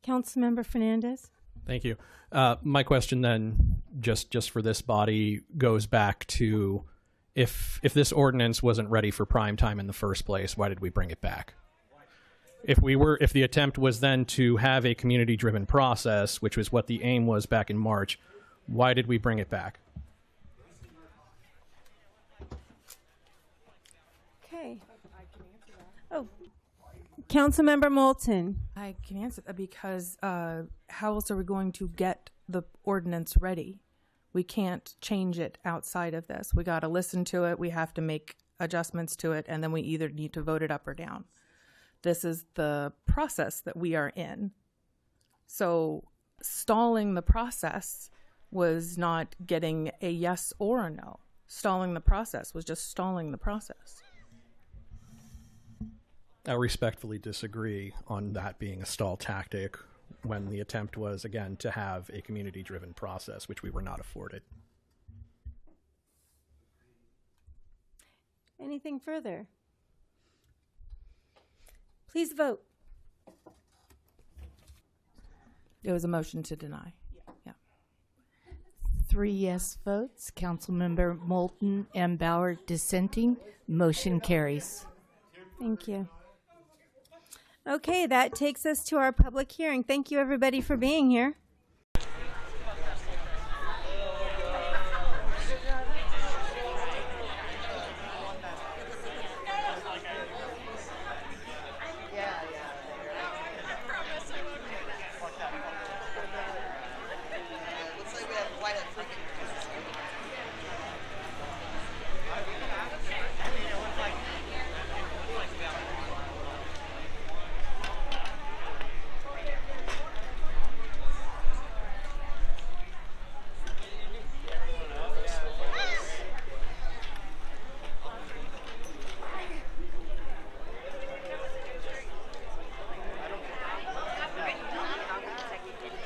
Councilmember Fernandez. Thank you. My question then, just for this body, goes back to if this ordinance wasn't ready for prime time in the first place, why did we bring it back? If the attempt was then to have a community-driven process, which was what the aim was back in March, why did we bring it back? Okay. Oh, Councilmember Moulton. I can answer that because how else are we going to get the ordinance ready? We can't change it outside of this. We got to listen to it. We have to make adjustments to it, and then we either need to vote it up or down. This is the process that we are in. So stalling the process was not getting a yes or a no. Stalling the process was just stalling the process. I respectfully disagree on that being a stall tactic when the attempt was, again, to have a community-driven process, which we were not afforded. Anything further? Please vote. It was a motion to deny. Yeah. 3 yes votes. Councilmember Moulton and Bauer dissenting. Motion carries. Thank you. Okay, that takes us to our public hearing. Thank you, everybody, for being here.